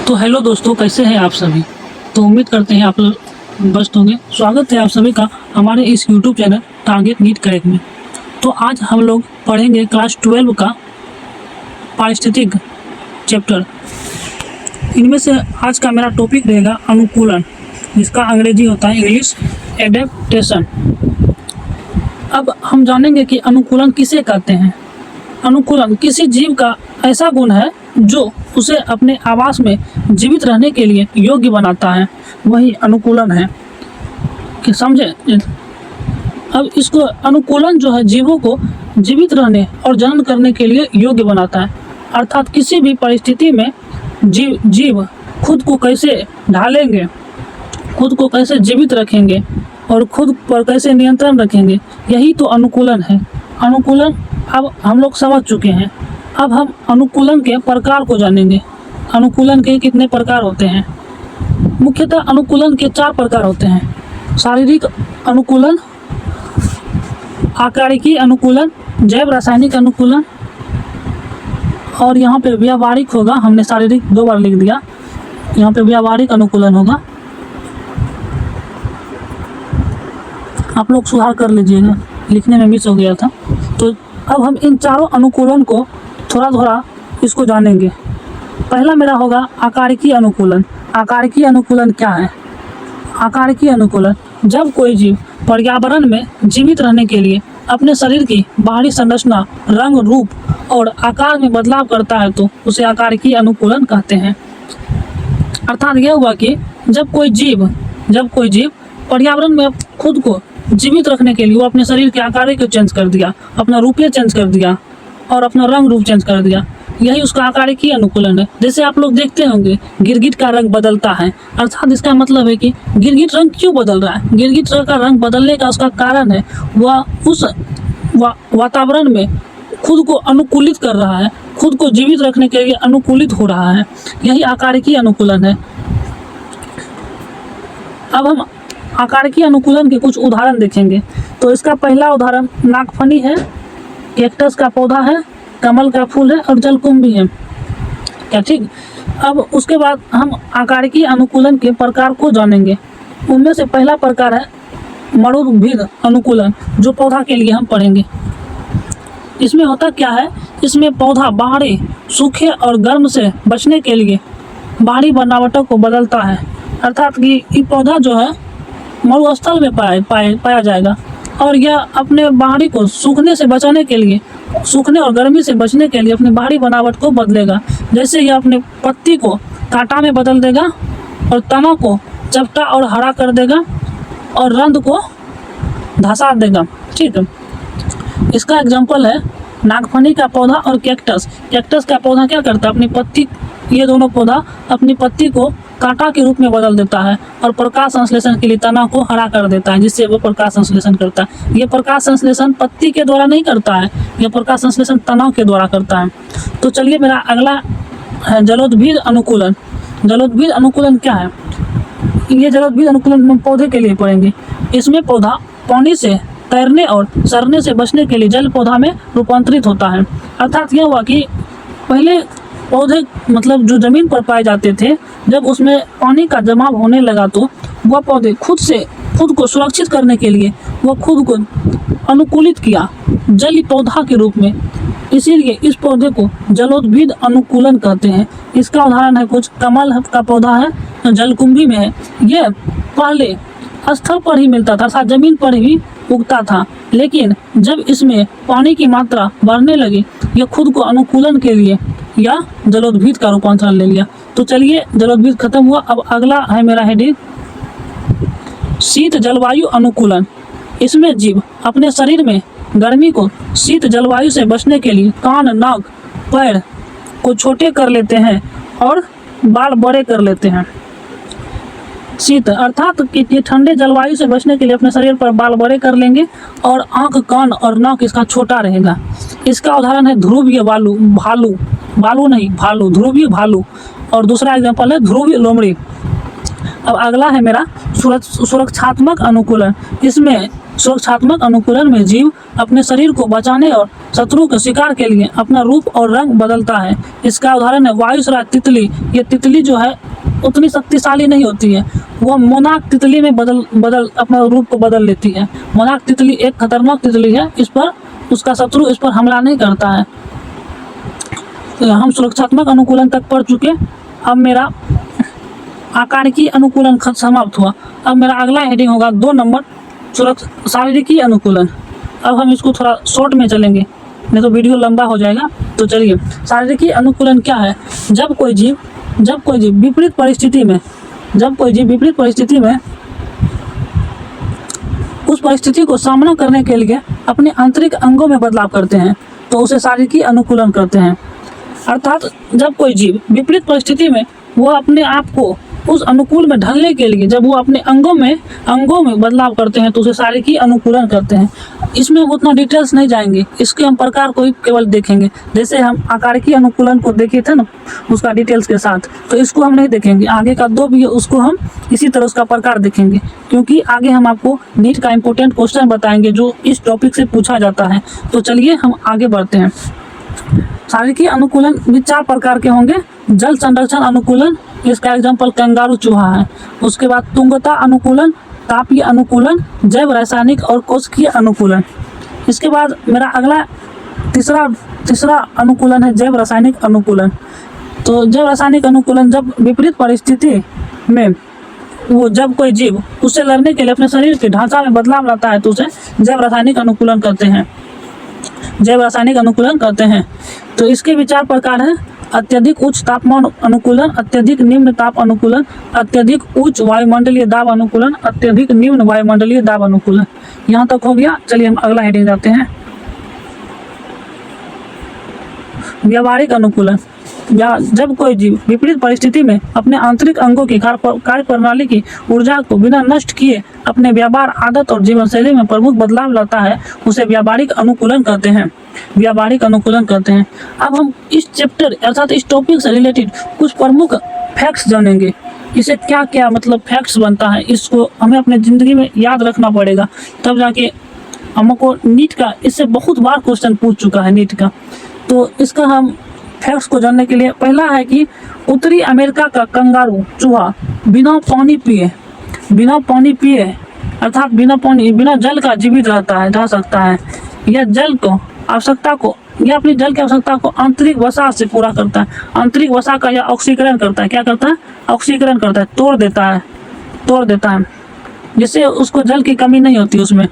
तो हेलो दोस्तों, कैसे हैं आप सभी। तो उम्मीद करते हैं आप लोग मस्त होंगे। स्वागत है आप सभी का हमारे इस YouTube channel target NEET correct में। तो आज हम लोग पढ़ेंगे क्लास 12 का पारिस्थितिक चैप्टर। इनमें से आज का मेरा टॉपिक रहेगा अनुकूलन, जिसका अंग्रेजी होता है इंग्लिश एडेप्टेशन। अब हम जानेंगे कि अनुकूलन किसे कहते हैं। अनुकूलन किसी जीव का ऐसा गुण है जो उसे अपने आवास में जीवित रहने के लिए योग्य बनाता है, वही अनुकूलन है। कि समझे। अब इसको अनुकूलन जो है जीवों को जीवित रहने और जन्म करने के लिए योग्य बनाता है। अर्थात किसी भी परिस्थिति में जीव खुद को कैसे ढालेंगे, खुद को कैसे जीवित रखेंगे और खुद पर कैसे नियंत्रण रखेंगे, यही तो अनुकूलन है। अनुकूलन अब हम लोग समझ चुके हैं। अब हम अनुकूलन के प्रकार को जानेंगे। अनुकूलन के कितने प्रकार होते हैं। मुख्यतः अनुकूलन के 4 प्रकार होते हैं। शारीरिक अनुकूलन, आकारिकी अनुकूलन, जैव रासायनिक अनुकूलन, और यहाँ पे व्यावहारिक होगा। हमने शारीरिक 2 बार लिख दिया, यहाँ पे व्यावहारिक अनुकूलन होगा। आप लोग सुधार कर लीजिएगा, लिखने में मिस हो गया था। तो अब हम इन चारों अनुकूलन को थोड़ा थोड़ा इसको जानेंगे। पहला मेरा होगा आकारिकी अनुकूलन। आकारिकी अनुकूलन क्या है। आकारिकी अनुकूलन जब कोई जीव पर्यावरण में जीवित रहने के लिए अपने शरीर की बाहरी संरचना, रंग, रूप और आकार में बदलाव करता है तो उसे आकारिकी अनुकूलन कहते हैं। अर्थात यह हुआ कि जब कोई जीव पर्यावरण में खुद को जीवित रखने के लिए वो अपने शरीर के आकार को चेंज कर दिया, अपना रूपये चेंज कर दिया और अपना रंग रूप चेंज कर दिया, यही उसका आकारिकी अनुकूलन है। जैसे आप लोग देखते होंगे गिरगिट का रंग बदलता है। अर्थात इसका मतलब है कि गिरगिट रंग क्यों बदल रहा है। गिरगिट का रंग बदलने का उसका कारण है वह उस वातावरण में खुद को अनुकूलित कर रहा है, खुद को जीवित रखने के लिए अनुकूलित हो रहा है, यही आकारिकी अनुकूलन है। अब हम आकारिकी अनुकूलन के कुछ उदाहरण देखेंगे। तो इसका पहला उदाहरण नागफनी है, कैक्टस का पौधा है, कमल का फूल है और जलकुंभी है। क्या ठीक। अब उसके बाद हम आकारिकी अनुकूलन के प्रकार को जानेंगे। उनमें से पहला प्रकार है मरुद्भिद अनुकूलन, जो पौधा के लिए हम पढ़ेंगे। इसमें होता क्या है, इसमें पौधा बाहरी सूखे और गर्म से बचने के लिए बाहरी बनावटों को बदलता है। अर्थात कि ये पौधा जो है मरुस्थल में पाया जाएगा और यह अपने बाहरी को सूखने से बचाने के लिए, सूखने और गर्मी से बचने के लिए अपनी बाहरी बनावट को बदलेगा। जैसे यह अपने पत्ती को कांटा में बदल देगा और तना को चपटा और हरा कर देगा और रंध को धंसा देगा। ठीक है। इसका एग्जाम्पल है नागफनी का पौधा और कैक्टस। कैक्टस का पौधा क्या करता है, अपनी पत्ती, ये दोनों पौधा अपनी पत्ती को कांटा के रूप में बदल देता है और प्रकाश संश्लेषण के लिए तना को हरा कर देता है, जिससे वो प्रकाश संश्लेषण करता है। ये प्रकाश संश्लेषण पत्ती के द्वारा नहीं करता है, यह प्रकाश संश्लेषण तना के द्वारा करता है। तो चलिए मेरा अगला है जलोद्भिद अनुकूलन। जलोद्भिद अनुकूलन क्या है। ये जलोद्भिद अनुकूलन हम पौधे के लिए पढ़ेंगे। इसमें पौधा पानी से तैरने और सड़ने से बचने के लिए जल पौधा में रूपांतरित होता है। अर्थात यह हुआ कि पहले पौधे मतलब जो जमीन पर पाए जाते थे, जब उसमें पानी का जमाव होने लगा तो वह पौधे खुद को सुरक्षित करने के लिए वह खुद को अनुकूलित किया जली पौधा के रूप में। इसीलिए इस पौधे को जलोद्भिद अनुकूलन कहते हैं। इसका उदाहरण है कुछ कमल का पौधा है, जलकुंभी में है। यह पहले स्थल पर ही मिलता था, अर्थात जमीन पर ही उगता था, लेकिन जब इसमें पानी की मात्रा बढ़ने लगी यह खुद को अनुकूलन के लिए या जलोद्भिद का रूपांतरण ले लिया। तो चलिए जलोद्भिद खत्म हुआ। अब अगला है मेरा हेडिंग शीत जलवायु अनुकूलन। इसमें जीव अपने शरीर में गर्मी को शीत जलवायु से बचने के लिए कान, नाक, पैर को छोटे कर लेते हैं और बाल बड़े कर लेते हैं। शीत अर्थात कि ठंडे जलवायु से बचने के लिए अपने शरीर पर बाल बड़े कर लेंगे और आंख, कान और नाक इसका छोटा रहेगा। इसका उदाहरण है ध्रुवीय भालू, ध्रुवीय भालू। और दूसरा एग्जाम्पल है ध्रुवीय लोमड़ी। अब अगला है मेरा सुरक्षात्मक अनुकूलन। इसमें सुरक्षात्मक अनुकूलन में जीव अपने शरीर को बचाने और शत्रु के शिकार के लिए अपना रूप और रंग बदलता है। इसका उदाहरण है वायुसुरा तितली। ये तितली जो है उतनी शक्तिशाली नहीं होती है, वो मोनाक तितली में बदल अपना रूप को बदल लेती है। मोनाक तितली एक खतरनाक तितली है, इस पर उसका शत्रु इस पर हमला नहीं करता है। तो हम सुरक्षात्मक अनुकूलन तक पढ़ चुके। अब मेरा आकारिकी अनुकूलन समाप्त हुआ। अब मेरा अगला हेडिंग होगा 2 नंबर शारीरिकी अनुकूलन। अब हम इसको थोड़ा शॉर्ट में चलेंगे, नहीं तो वीडियो लंबा हो जाएगा। तो चलिए, शारीरिकी अनुकूलन क्या है? जब कोई जीव विपरीत परिस्थिति में उस परिस्थिति को सामना करने के लिए अपने आंतरिक अंगों में बदलाव करते हैं तो उसे शारीरिकी अनुकूलन करते हैं। अर्थात जब कोई जीव विपरीत परिस्थिति में वो अपने आप को उस अनुकूल में ढलने के लिए जब वो अपने अंगों में बदलाव करते हैं तो उसे शारीरिकी अनुकूलन करते हैं। इसमें हम उतना डिटेल्स नहीं जाएंगे, इसके हम प्रकार को ही केवल देखेंगे। जैसे हम आकारिकी अनुकूलन को देखे थे ना, उसका डिटेल्स के साथ, तो इसको हम नहीं देखेंगे। आगे का 2 भी है, उसको हम इसी तरह उसका प्रकार देखेंगे, क्योंकि आगे हम आपको नीट का इंपॉर्टेंट क्वेश्चन बताएंगे जो इस टॉपिक से पूछा जाता है। तो चलिए हम आगे बढ़ते हैं। शारीरिकी अनुकूलन भी 4 प्रकार के होंगे। जल संरक्षण अनुकूलन, इसका एग्जाम्पल कंगारू चूहा है। उसके बाद तुंगता अनुकूलन, तापीय अनुकूलन, जैव रासायनिक और कोशिकीय अनुकूलन। इसके बाद मेरा अगला तीसरा अनुकूलन है जैव रासायनिक अनुकूलन। तो जैव रासायनिक अनुकूलन जब विपरीत परिस्थिति में जब कोई जीव उससे लड़ने के लिए अपने शरीर के ढांचा में बदलाव लाता है तो उसे जैव रासायनिक अनुकूलन करते हैं। तो इसके भी 4 प्रकार हैं। अत्यधिक उच्च तापमान अनुकूलन, अत्यधिक निम्न ताप अनुकूलन, अत्यधिक उच्च वायुमंडलीय दाब अनुकूलन, अत्यधिक निम्न वायुमंडलीय दाब अनुकूलन। यहाँ तक हो गया। चलिए हम अगला हेडिंग जाते हैं। व्यावहारिक अनुकूलन। जब कोई जीव विपरीत परिस्थिति में अपने आंतरिक अंगों की कार्य प्रणाली की ऊर्जा को बिना नष्ट किए अपने व्यवहार, आदत और जीवन शैली में प्रमुख बदलाव लाता है उसे व्यावहारिक अनुकूलन करते हैं। अब हम इस चैप्टर अर्थात इस टॉपिक से रिलेटेड कुछ प्रमुख फैक्ट्स जानेंगे। इसे क्या क्या मतलब फैक्ट्स बनता है, इसको हमें अपने ज़िंदगी में याद रखना पड़ेगा, तब जाके हमको नीट का इससे बहुत बार क्वेश्चन पूछ चुका है नीट का। तो इसका हम फैक्ट्स को जानने के लिए पहला है कि उत्तरी अमेरिका का कंगारू चूहा बिना पानी पिए अर्थात बिना जल का जीवित रह सकता है। यह अपनी जल की आवश्यकता को आंतरिक वसा से पूरा करता है। आंतरिक वसा का यह ऑक्सीकरण करता है। क्या करता है? ऑक्सीकरण करता है, तोड़ देता है जिससे उसको जल की कमी नहीं होती उसमें।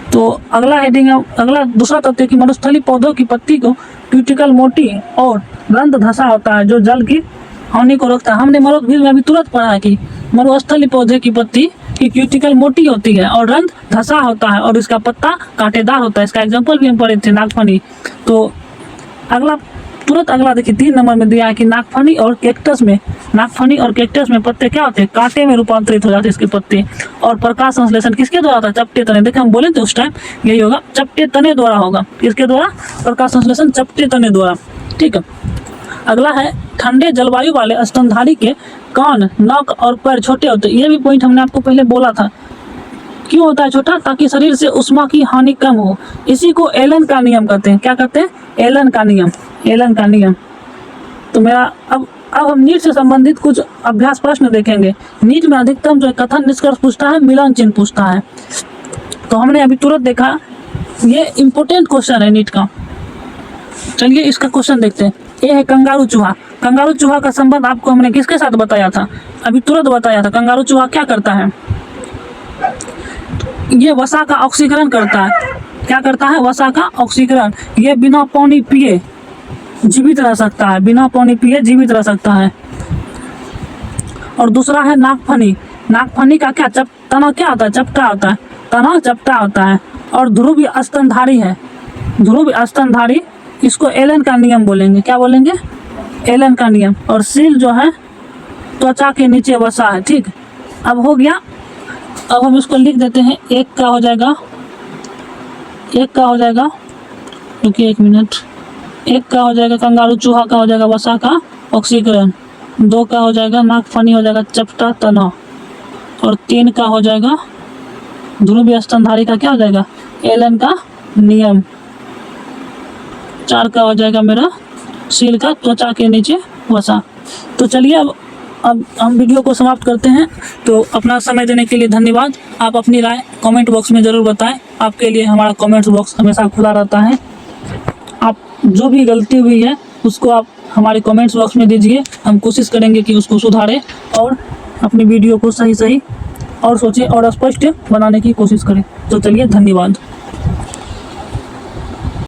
तो अगला दूसरा तथ्य कि मरुस्थलीय पौधों की पत्ती को क्यूटिकल मोटी और रंध्र धसा होता है जो जल की हानि को रोकता है। हमने मरुस्थलीय में अभी तुरंत पढ़ा है कि मरुस्थलीय पौधे की पत्ती की क्यूटिकल मोटी होती है और रंध्र धसा होता है और इसका पत्ता कांटेदार होता है। इसका एग्जाम्पल भी हम पढ़े थे, नागफनी। तो अगला देखिए 3 नंबर में दिया है कि नागफनी और कैक्टस में पत्ते क्या होते हैं? कांटे में रूपांतरित हो जाते हैं इसके पत्ते। और प्रकाश संश्लेषण किसके द्वारा होता है? चपटे तने। देखिए हम बोले थे उस टाइम यही होगा, चपटे तने द्वारा होगा। किसके द्वारा? प्रकाश संश्लेषण चपटे तने द्वारा। ठीक है। अगला है ठंडे जलवायु वाले स्तनधारी के कान, नाक और पैर छोटे होते हैं। ये भी पॉइंट हमने आपको पहले बोला था। क्यों होता है छोटा? ताकि शरीर से उष्मा की हानि कम हो। इसी को एलन का नियम कहते हैं। क्या कहते हैं? एलन का नियम। तो मेरा अब हम नीट से संबंधित कुछ अभ्यास प्रश्न देखेंगे। नीट में अधिकतम जो कथन निष्कर्ष पूछता है, मिलान चिन्ह पूछता है। तो हमने अभी तुरंत देखा, ये इम्पोर्टेंट क्वेश्चन है नीट का। चलिए इसका क्वेश्चन देखते हैं। ये है कंगारू चूहा का संबंध आपको हमने किसके साथ बताया था? अभी तुरंत बताया था। कंगारू चूहा क्या करता है? ये वसा का ऑक्सीकरण करता है। क्या करता है? वसा का ऑक्सीकरण। ये बिना पानी पिए जीवित रह सकता है। और दूसरा है नागफनी का क्या तना क्या होता है? चपटा होता है। और ध्रुवीय स्तनधारी इसको एलन का नियम बोलेंगे। क्या बोलेंगे? एलन का नियम। और सील जो है त्वचा के नीचे वसा है। ठीक, अब हो गया। अब हम इसको लिख देते हैं। एक का हो जाएगा रुकिए 1 मिनट। एक का हो जाएगा कंगारू चूहा का हो जाएगा वसा का ऑक्सीकरण। 2 का हो जाएगा नागफनी हो जाएगा चपटा तना। और 3 का हो जाएगा ध्रुवीय स्तनधारी का क्या हो जाएगा, एलन का नियम। 4 का हो जाएगा मेरा सील का त्वचा के नीचे वसा। तो चलिए अब हम वीडियो को समाप्त करते हैं। तो अपना समय देने के लिए धन्यवाद। आप अपनी राय कमेंट बॉक्स में ज़रूर बताएं। आपके लिए हमारा कमेंट्स बॉक्स हमेशा खुला रहता है। आप जो भी गलती हुई है उसको आप हमारे कमेंट्स बॉक्स में दीजिए। हम कोशिश करेंगे कि उसको सुधारें और अपनी वीडियो को सही और सोचे और स्पष्ट बनाने की कोशिश करें। तो चलिए धन्यवाद।